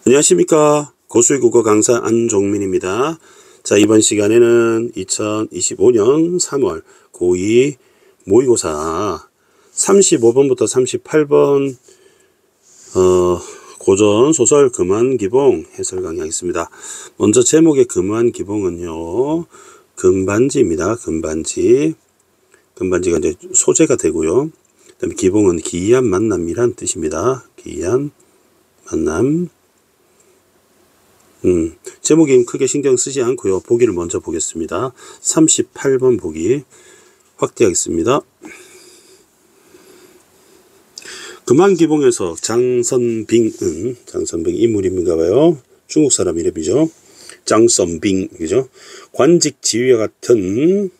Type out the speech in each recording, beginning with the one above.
안녕하십니까. 고수의 국어 강사 안종민입니다. 자, 이번 시간에는 2025년 3월 고2 모의고사 35번부터 38번 고전 소설 금환기봉 해설 강의하겠습니다. 먼저 제목의 금환기봉은요, 금반지입니다. 금반지가 이제 소재가 되고요. 그다음에 기봉은 기이한 만남이란 뜻입니다. 기이한 만남. 제목이 크게 신경 쓰지 않고요. 보기를 먼저 보겠습니다. 38번 보기 확대하겠습니다. 금환기봉에서 장선빙은 장선빙 인물인가 봐요. 중국 사람 이름이죠. 장선빙, 그죠? 관직 지위와 같은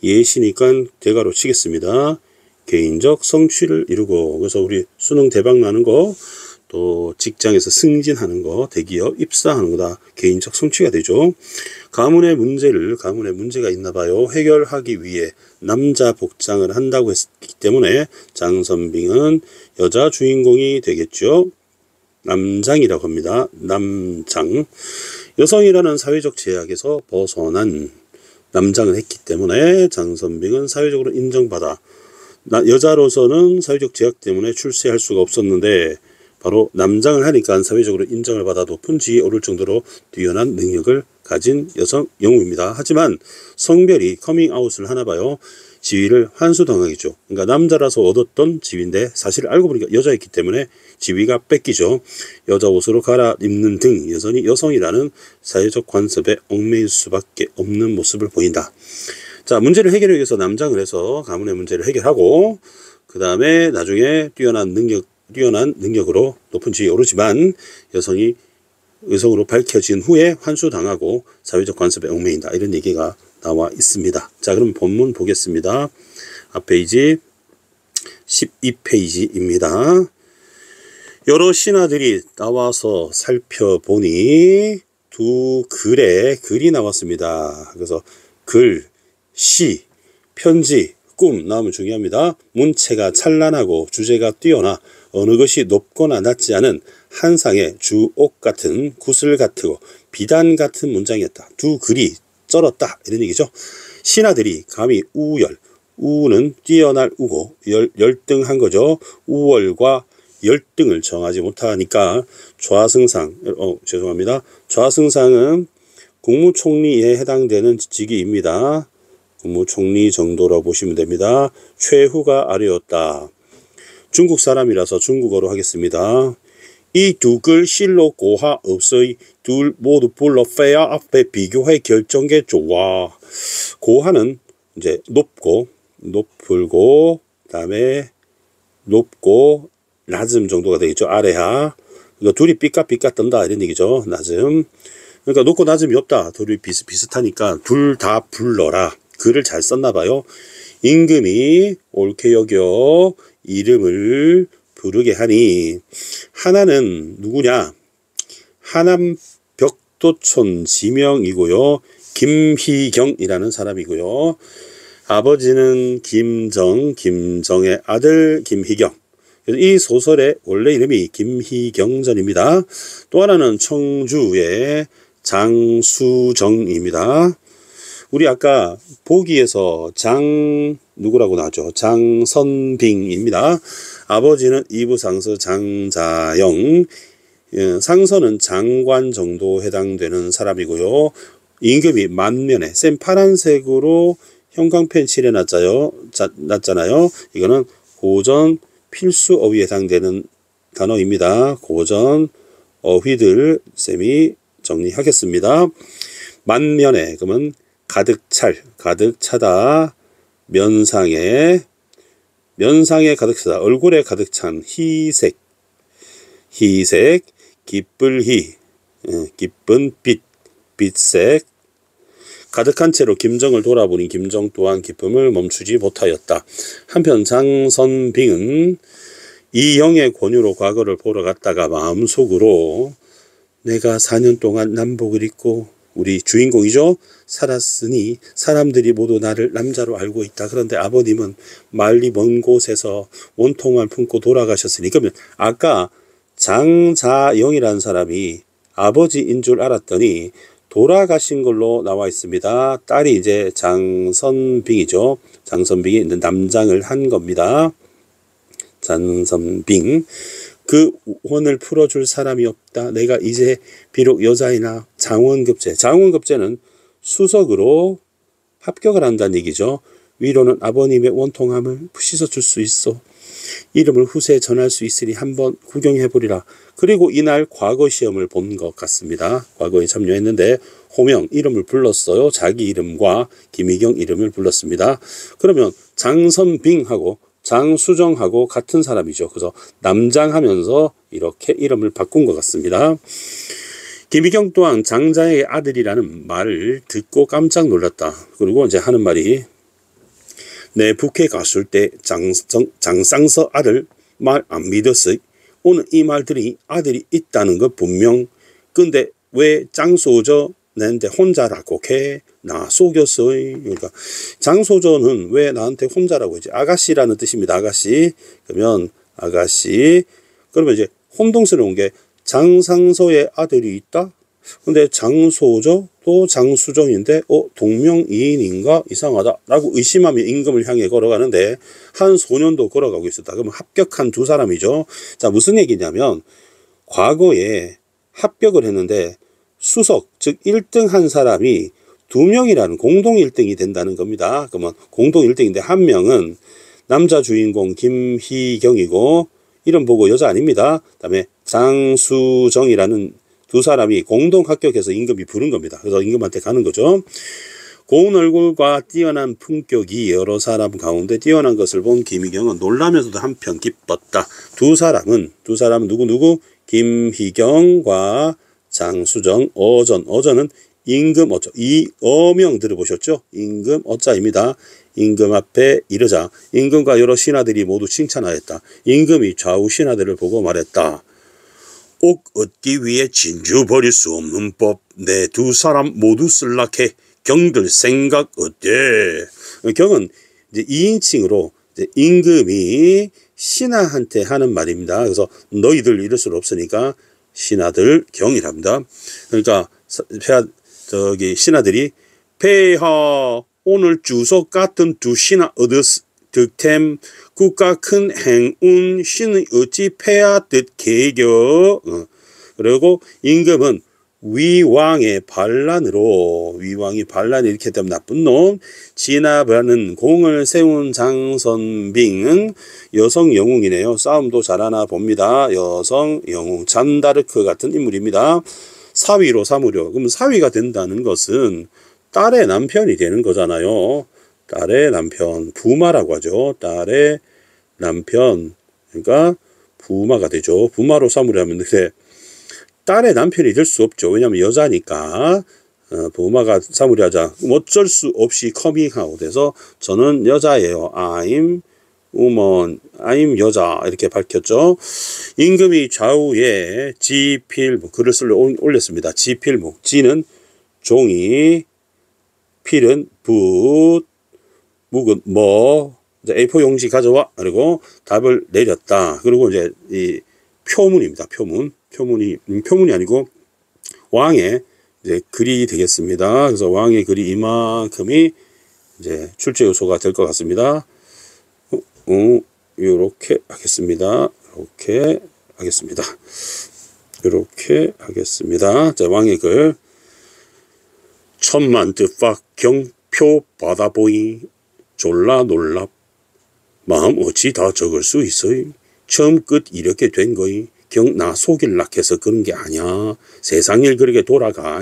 예시니까 대가로 치겠습니다. 개인적 성취를 이루고, 그래서 우리 수능 대박 나는 거, 또 직장에서 승진하는 거, 대기업 입사하는 거 다 개인적 성취가 되죠. 가문의 문제가 있나 봐요. 해결하기 위해 남자 복장을 한다고 했기 때문에 장선빙은 여자 주인공이 되겠죠. 남장이라고 합니다. 남장. 여성이라는 사회적 제약에서 벗어난 남장을 했기 때문에 장선빙은 사회적으로 인정받아 여자로서는 사회적 제약 때문에 출세할 수가 없었는데 바로 남장을 하니까 사회적으로 인정을 받아 높은 지위에 오를 정도로 뛰어난 능력을 가진 여성 영웅입니다. 하지만 성별이 커밍아웃을 하나 봐요. 지위를 환수당하겠죠. 그러니까 남자라서 얻었던 지위인데 사실 알고 보니까 여자였기 때문에 지위가 뺏기죠. 여자 옷으로 갈아입는 등 여전히 여성이라는 사회적 관습에 얽매일 수밖에 없는 모습을 보인다. 자, 문제를 해결하기 위해서 남장을 해서 가문의 문제를 해결하고, 그 다음에 나중에 뛰어난 능력으로 높은 지위에 오르지만 여성으로 밝혀진 후에 환수당하고 사회적 관습에 얽매인다. 이런 얘기가 나와 있습니다. 자, 그럼 본문 보겠습니다. 앞페이지 12페이지입니다. 여러 신하들이 나와서 살펴보니 두 글에 글이 나왔습니다. 그래서 글, 시, 편지, 꿈 나오면 중요합니다. 문체가 찬란하고 주제가 뛰어나 어느 것이 높거나 낮지 않은 한상의 주옥 같은 구슬 같고 비단 같은 문장이었다. 두 글이 쩔었다. 이런 얘기죠. 신하들이 감히 우는 뛰어날 우고 열등한 거죠. 우월과 열등을 정하지 못하니까 좌승상은 국무총리에 해당되는 직위입니다. 국무총리 정도라고 보시면 됩니다. 최후가 아래였다. 중국 사람이라서 중국어로 하겠습니다. 이 두 글 실로 고하 없어이 둘 모두 불러 페아 앞에 비교해 결정게 좋아. 고하는 이제 높고 그다음에 높고 낮음 정도가 되겠죠. 아래하. 그러니까 둘이 삐까삐까 떤다 이런 얘기죠. 낮음. 그러니까 높고 낮음이 없다. 둘이 비슷하니까 둘 다 불러라. 글을 잘 썼나 봐요. 임금이 옳게 여겨 이름을 부르게 하니, 하나는 누구냐? 하남 벽도촌 지명이고요. 김희경이라는 사람이고요. 아버지는 김정의 아들 김희경. 이 소설의 원래 이름이 김희경전입니다. 또 하나는 청주의 장수정입니다. 우리 아까 보기에서 누구라고 나왔죠? 장선빙입니다. 아버지는 이부상서 장자영, 상서는 장관 정도 해당되는 사람이고요. 임금이 만면에 센 파란색으로 형광펜 칠해놨잖아요. 이거는 고전 필수 어휘에 해당되는 단어입니다. 고전 어휘들 쌤이 정리하겠습니다. 만면에 그러면 가득 차다. 면상에 가득 차다. 얼굴에 가득 찬 희색, 기쁠 기쁜 빛색. 가득한 채로 김정을 돌아보니 김정 또한 기쁨을 멈추지 못하였다. 한편 장선빙은 이영의 권유로 과거를 보러 갔다가 마음속으로 내가 4년 동안 남복을 입고 우리 주인공이죠. 살았으니 사람들이 모두 나를 남자로 알고 있다. 그런데 아버님은 멀리 먼 곳에서 원통만 품고 돌아가셨으니, 그러면 아까 장자영이라는 사람이 아버지인 줄 알았더니 돌아가신 걸로 나와 있습니다. 딸이 이제 장선빙이죠. 장선빙이 남장을 한 겁니다. 장선빙. 그 혼을 풀어줄 사람이 없다. 내가 이제 비록 여자이나 장원급제. 장원급제는 수석으로 합격을 한다는 얘기죠. 위로는 아버님의 원통함을 씻어줄 수 있어. 이름을 후세에 전할 수 있으니 한번 구경해보리라. 그리고 이날 과거 시험을 본 것 같습니다. 과거에 참여했는데 호명 이름을 불렀어요. 자기 이름과 김희경 이름을 불렀습니다. 그러면 장선빙하고 장수정하고 같은 사람이죠. 그래서 남장하면서 이렇게 이름을 바꾼 것 같습니다. 김희경 또한 장자의 아들이라는 말을 듣고 깜짝 놀랐다. 그리고 이제 하는 말이 내 북해 갔을 때 장상서 아들 말 안 믿었어요. 오늘 이 말들이 아들이 있다는 거 분명. 근데 왜 장소저 내한테 혼자라고 해? 나 속였어요. 그러니까 장소저는 왜 나한테 혼자라고 했지? 아가씨라는 뜻입니다. 아가씨. 그러면 아가씨. 그러면 이제 혼동스러운 게 장상서의 아들이 있다? 근데 장소저 또 장수정인데 동명이인인가 이상하다 라고 의심하며 임금을 향해 걸어가는데 한 소년도 걸어가고 있었다. 그러면 합격한 두 사람이죠. 자, 무슨 얘기냐면 과거에 합격을 했는데 수석 즉 1등 한 사람이 2명이라는 공동 1등이 된다는 겁니다. 그러면 공동 1등인데 한 명은 남자 주인공 김희경이고 이름 보고 여자 아닙니다. 그다음에 장수정이라는 두 사람이 공동 합격해서 임금이 부른 겁니다. 그래서 임금한테 가는 거죠. 고운 얼굴과 뛰어난 품격이 여러 사람 가운데 뛰어난 것을 본 김희경은 놀라면서도 한편 기뻤다. 두 사람은 누구? 김희경과 장수정, 어전은 임금 어자. 이 어명 들어보셨죠? 임금 어자입니다. 임금 앞에 이르자 임금과 여러 신하들이 모두 칭찬하였다. 임금이 좌우 신하들을 보고 말했다. 옥 얻기 위해 진주 버릴 수 없는 법. 내 두 사람 모두 쓸락해. 경들 생각 어때? 경은 이제 2인칭으로 이제 임금이 신하한테 하는 말입니다. 그래서 너희들 이럴 수 없으니까 신하들 경이랍니다. 그러니까 신하들이 폐하 오늘 주석 같은 두 신하 득템 국가 큰 행운 신의 어찌 폐하 뜻 개겨. 그리고 임금은 위왕의 반란으로 위왕이 반란을 일으켰다면 나쁜 놈 진압하는 공을 세운 장선빙은 여성 영웅이네요. 싸움도 잘하나 봅니다. 여성 영웅 잔다르크 같은 인물입니다. 사위로 삼으려. 그럼 사위가 된다는 것은 딸의 남편이 되는 거잖아요. 딸의 남편 부마라고 하죠. 딸의 남편 그러니까 부마가 되죠. 부마로 삼으려면 근데 딸의 남편이 될 수 없죠. 왜냐하면 여자니까 부마가 삼으려 하자. 어쩔 수 없이 커밍아웃 돼서 저는 여자예요. I'm woman, I'm 여자 이렇게 밝혔죠. 임금이 좌우에 지필목 글을 올렸습니다. 지필목 지는 종이 필은 붓 묵은 뭐 A4 용지 가져와 그리고 답을 내렸다. 그리고 이제 이 표문입니다. 표문이 아니고 왕의 이제 글이 되겠습니다. 그래서 왕의 글이 이만큼이 이제 출제 요소가 될 것 같습니다. 이렇게 하겠습니다. 이렇게 하겠습니다. 자, 왕의 글 천만 뜻박 경표 받아보이 졸라 놀랍 마음 어찌 다 적을 수 있어요. 처음 끝 이렇게 된 거이. 경 나 속일락 해서 그런 게 아니야. 세상일 그렇게 돌아가.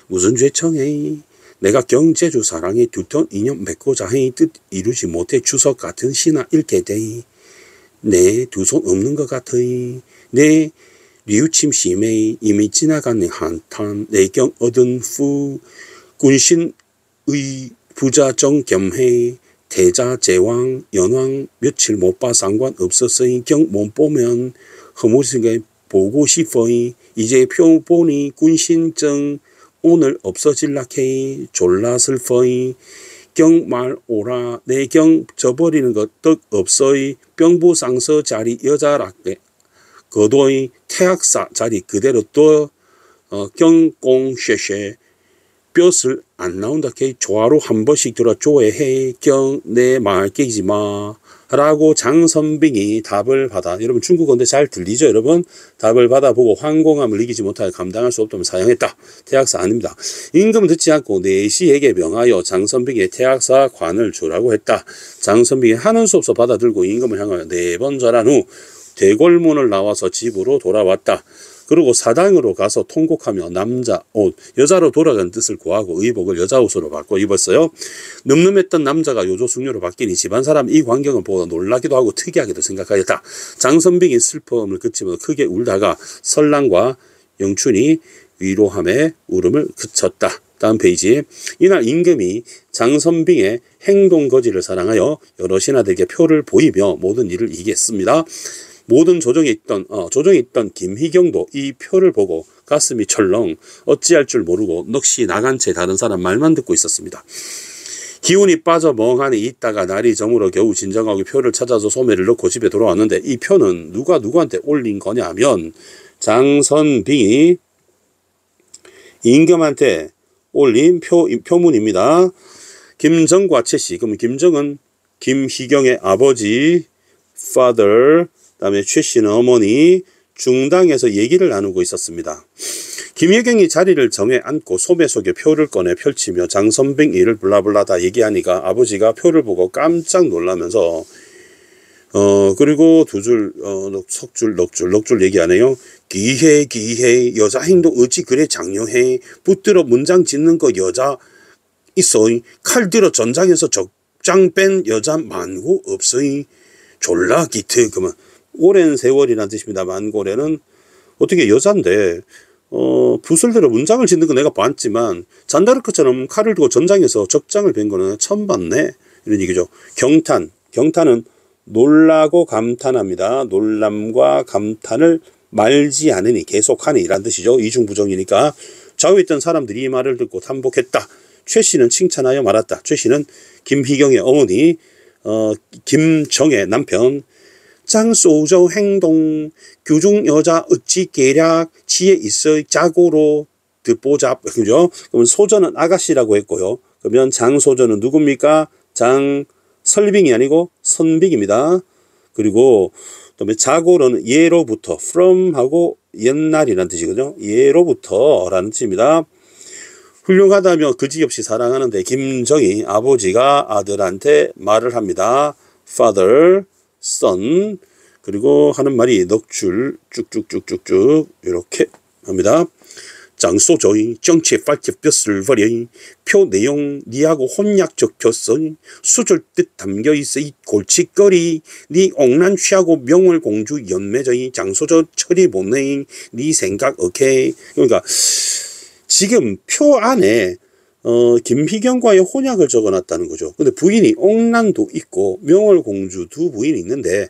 무슨 죄청해. 내가 경제주 사랑에 두턴 인연 맺고자 해 뜻 이루지 못해 주석 같은 신하 잃게 돼. 내 두 손 없는 것 같아. 내 리우침 심해 이미 지나가는 한탄 내경 얻은 후 군신의 부자정 겸해 태자 제왕 연왕 며칠 못 봐 상관없었으니 경 못 보면 허무스게 보고 싶어이. 이제 표 보니 군신정 오늘 없어질라케이. 졸라 슬퍼이. 경 말 오라 내 경 저버리는 것 떡 없어이. 병부상서 자리 여자락게 거도의 태학사 자리 그대로 또 경공쉐쉐 뼈을 안 나온다. 조화로 한 번씩 들어 조회해 경내 말 깨지 마 라고 장선빙이 답을 받아. 여러분 중국어인데 잘 들리죠 여러분? 답을 받아보고 황공함을 이기지 못하여 감당할 수 없다면 사형했다. 태학사 아닙니다. 임금은 듣지 않고 내시에게 명하여 장선빙의 태학사 관을 주라고 했다. 장선빙이 하는 수 없어 받아들고 임금을 향하여 4번 절한 후 대궐문을 나와서 집으로 돌아왔다. 그리고 사당으로 가서 통곡하며 남자 옷, 여자로 돌아간 뜻을 구하고 의복을 여자 옷으로 바꿔 입었어요. 늠름했던 남자가 요조숙녀로 바뀌니 집안 사람 이 광경을 보고 놀라기도 하고 특이하게도 생각하였다. 장선빙이 슬픔을 그치며 크게 울다가 설랑과 영춘이 위로함에 울음을 그쳤다. 다음 페이지. 이날 임금이 장선빙의 행동 거지를 사랑하여 여러 신하들에게 표를 보이며 모든 일을 이겼습니다. 모든 조정에 있던 김희경도 이 표를 보고 가슴이 철렁 어찌할 줄 모르고 넋이 나간 채 다른 사람 말만 듣고 있었습니다. 기운이 빠져 멍하니 있다가 날이 저물어 겨우 진정하게 표를 찾아서 소매를 넣고 집에 돌아왔는데 이 표는 누가 누구한테 올린 거냐 하면 장선빙이 임금한테 올린 표문입니다. 김정과 최씨, 그럼 김정은 김희경의 아버지 father, 그다음에 최씨는 어머니, 중당에서 얘기를 나누고 있었습니다. 김혜경이 자리를 정해 앉고 소매 속에 표를 꺼내 펼치며 장선빙 일을 블라블라 다 얘기하니까 아버지가 표를 보고 깜짝 놀라면서 그리고 두 줄 석줄 넉줄 얘기하네요. 기해 여자 행동 어찌 그래 장려해. 붙들어 문장 짓는 거 여자 있어. 칼 들어 전장에서 적장 뺀 여자 많고 없어. 졸라 기트. 그러면 오랜 세월이라는 뜻입니다. 만고래는 어떻게 여잔데 붓을 들어 문장을 짓는 거 내가 봤지만 잔다르크처럼 칼을 들고 전장에서 적장을 뺀 거는 처음 봤네. 이런 얘기죠. 경탄은 놀라고 감탄합니다. 놀람과 감탄을 말지 않으니 계속하니 이란 뜻이죠. 이중부정이니까 좌우에 있던 사람들이 이 말을 듣고 탄복했다. 최씨는 칭찬하여 말았다. 최씨는 김희경의 어머니, 김정의 남편. 장소저 행동 교중 여자 어찌 계략 지혜 있어 자고로 듣보잡. 그죠? 그러면 소저는 아가씨라고 했고요. 그러면 장소저는 누굽니까? 장설빙이 아니고 선빙입니다. 그리고 그다음에 자고로는 예로부터 from하고 옛날이라는 뜻이거든요. 예로부터라는 뜻입니다. 훌륭하다며 그지없이 사랑하는데 김정희 아버지가 아들한테 말을 합니다. father, son, 그리고 하는 말이 넉줄 쭉쭉쭉쭉쭉 이렇게 합니다. 장소저이 정치 빨리 뼈을 버려 표 내용 니하고 혼약 적혔어 수절 뜻 담겨있어 이 골칫거리 니 옥난 취하고 명월공주 연매저이 장소저 처리 못내 니 생각 오케이. 그러니까 지금 표 안에 김희경과의 혼약을 적어놨다는 거죠. 근데 부인이 옥난도 있고 명월공주 두 부인이 있는데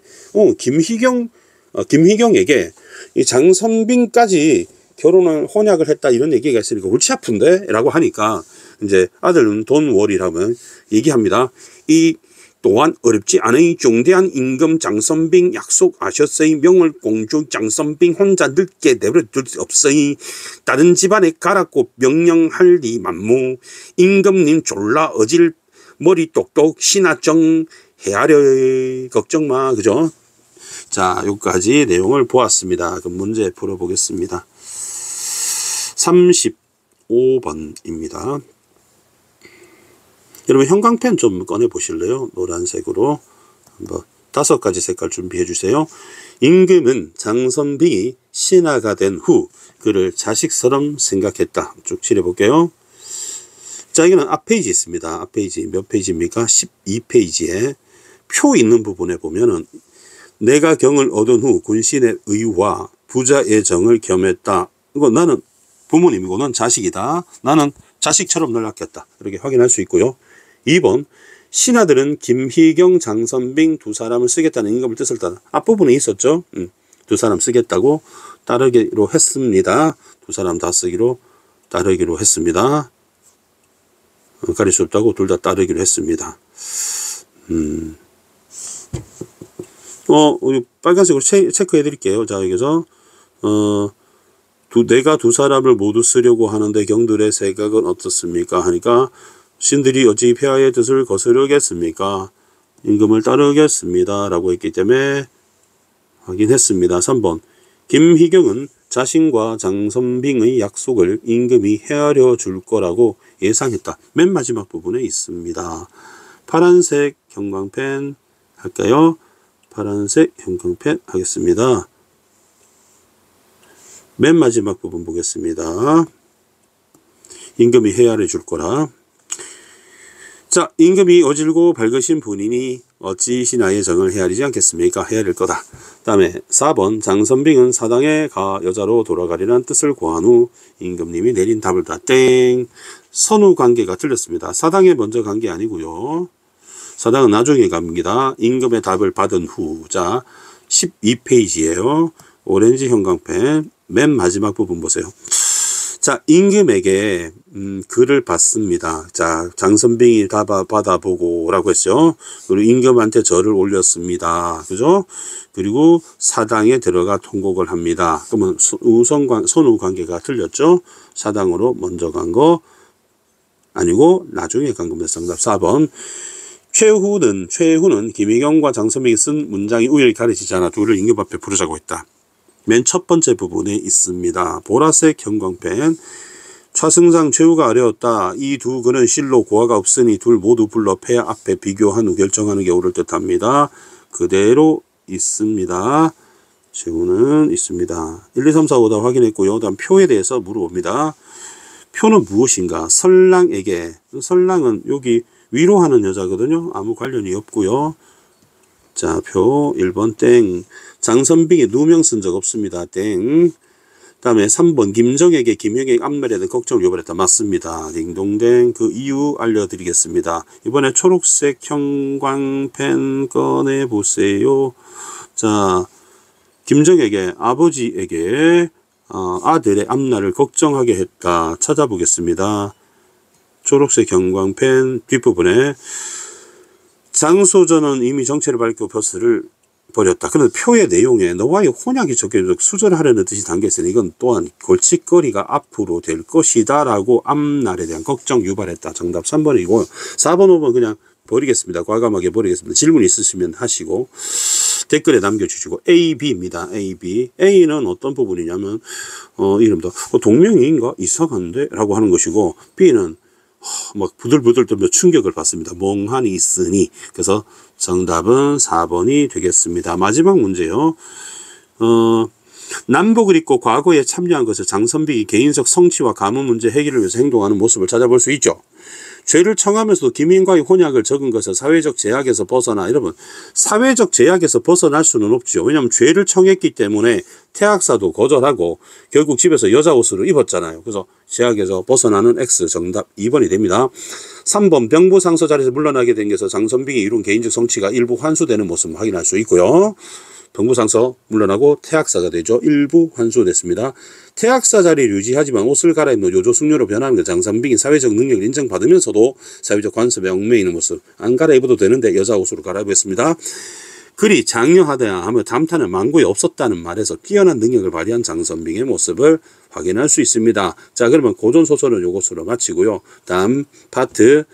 김희경에게 이 장선빙까지 결혼을 혼약을 했다 이런 얘기가 있으니까 골치 아픈데? 라고 하니까 이제 아들은 돈월이라면 얘기합니다. 이 또한 어렵지 않으니 중대한 임금 장선빙 약속하셨으니 명월공주 장선빙 혼자 늙게 내버려둘 수 없으니 다른 집안에 가라고 명령할 리 만무. 임금님 졸라 어질 머리 똑똑 신하정 헤아려 걱정마. 그죠? 자, 여기까지 내용을 보았습니다. 그럼 문제 풀어보겠습니다. 35번입니다. 여러분 형광펜 좀 꺼내 보실래요? 노란색으로 한번 5가지 색깔 준비해 주세요. 임금은 장선빙이 신하가 된 후 그를 자식처럼 생각했다. 쭉 칠해 볼게요. 자, 여기는 앞페이지 있습니다. 앞페이지 몇 페이지입니까? 12페이지에 표 있는 부분에 보면은 내가 경을 얻은 후 군신의 의와 부자의 정을 겸했다. 이거 나는 부모님이고 넌 자식이다. 나는 자식처럼 널 아꼈다. 이렇게 확인할 수 있고요. 2번 신하들은 김희경, 장선빙 두 사람을 쓰겠다는 임금을 뜻을 따라 앞부분에 있었죠. 두 사람 쓰겠다고 따르기로 했습니다. 두 사람 다 쓰기로 따르기로 했습니다. 가릴 수 없다고 둘 다 따르기로 했습니다. 우리 빨간색으로 체크해 드릴게요. 자, 여기서, 내가 두 사람을 모두 쓰려고 하는데 경들의 생각은 어떻습니까? 하니까, 신들이 어찌 폐하의 뜻을 거스르겠습니까? 임금을 따르겠습니다. 라고 했기 때문에 확인했습니다. 3번. 김희경은 자신과 장선빙의 약속을 임금이 헤아려 줄 거라고 예상했다. 맨 마지막 부분에 있습니다. 파란색 형광펜 할까요? 파란색 형광펜 하겠습니다. 맨 마지막 부분 보겠습니다. 임금이 헤아려 줄 거라. 자, 임금이 어질고 밝으신 분이니 어찌 신하의 정을 헤아리지 않겠습니까? 헤아릴 거다. 다음에 4번. 장선빙은 사당에 가 여자로 돌아가리란 뜻을 고한 후 임금님이 내린 답을 다 땡. 선후 관계가 틀렸습니다. 사당에 먼저 간 게 아니고요. 사당은 나중에 갑니다. 임금의 답을 받은 후. 자, 12페이지예요. 오렌지 형광펜 맨 마지막 부분 보세요. 자, 임금에게 글을 받습니다. 자, 장선빙이 받아보고 라고 했죠. 그리고 임금한테 절을 올렸습니다. 그죠? 그리고 사당에 들어가 통곡을 합니다. 그러면 선후 관계가 틀렸죠. 사당으로 먼저 간 거 아니고 나중에 간 겁니다. 정답 4번. 최후는 김희경과 장선빙이 쓴 문장이 우연히 가려지지 않아 둘을 임금 앞에 부르자고 했다. 맨 첫 번째 부분에 있습니다. 보라색 형광펜. 차승상 최후가 어려웠다. 이 두 글은 실로 고화가 없으니 둘 모두 불러 폐하 앞에 비교한 후 결정하는 게 옳을 듯합니다. 그대로 있습니다. 최후는 있습니다. 1, 2, 3, 4, 5 다 확인했고요. 다음 표에 대해서 물어봅니다. 표는 무엇인가? 설랑에게. 설랑은 여기 위로하는 여자거든요. 아무 관련이 없고요. 자, 표 1번 땡. 장선빙이 누명 쓴 적 없습니다. 땡. 다음에 3번. 김정에게 김영의 암멸에 대한 걱정을 요발했다. 맞습니다. 딩동댕. 그 이유 알려드리겠습니다. 이번에 초록색 형광펜 꺼내보세요. 자, 김정에게 아버지에게 아들의 앞날을 걱정하게 했다. 찾아보겠습니다. 초록색 형광펜 뒷부분에 장소전은 이미 정체를 밝히고 벼슬을 버렸다. 그런데 표의 내용에 너와의 혼약이 적혀져 수절하려는 뜻이 담겨있으니 이건 또한 골칫거리가 앞으로 될 것이다 라고 앞날에 대한 걱정 유발했다. 정답 3번이고 4번 5번 그냥 버리겠습니다. 과감하게 버리겠습니다. 질문 있으시면 하시고 댓글에 남겨주시고 A, B입니다. A, B. A는 어떤 부분이냐면 이름도 동명이인가? 이상한데? 라고 하는 것이고 B는 막 부들부들 떨며 충격을 받습니다. 멍하니 있으니. 그래서 정답은 4번이 되겠습니다. 마지막 문제요. 남복을 입고 과거에 참여한 것을 장선빙이 개인적 성취와 가문 문제 해결을 위해서 행동하는 모습을 찾아볼 수 있죠. 죄를 청하면서도 김인과의 혼약을 적은 것을 사회적 제약에서 벗어나, 여러분 사회적 제약에서 벗어날 수는 없죠. 왜냐하면 죄를 청했기 때문에 태학사도 거절하고 결국 집에서 여자 옷으로 입었잖아요. 그래서 제약에서 벗어나는 X. 정답 2번이 됩니다. 3번. 병부상서 자리에서 물러나게 된 것에서 장선빙이 이룬 개인적 성취가 일부 환수되는 모습을 확인할 수 있고요. 병부상서 물러나고 태학사가 되죠. 일부 환수됐습니다. 태학사 자리를 유지하지만 옷을 갈아입는 요조 숙녀로 변하는 것. 장선빙이 사회적 능력을 인정받으면서도 사회적 관습에 얽매이는 모습. 안 갈아입어도 되는데 여자 옷으로 갈아입었습니다. 그리 장려하다 하며 담탄은 만고에 없었다는 말에서 뛰어난 능력을 발휘한 장선빙의 모습을 확인할 수 있습니다. 자, 그러면 고전소설은 요것으로 마치고요. 다음 파트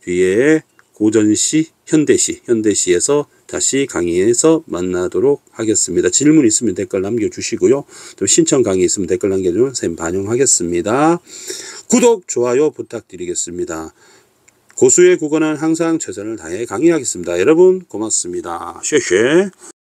뒤에 고전시, 현대시에서 다시 강의에서 만나도록 하겠습니다. 질문 있으면 댓글 남겨주시고요. 또 신청 강의 있으면 댓글 남겨주면 선생님 반영하겠습니다. 구독, 좋아요 부탁드리겠습니다. 고수의 국어는 항상 최선을 다해 강의하겠습니다. 여러분 고맙습니다. 쉐쉐.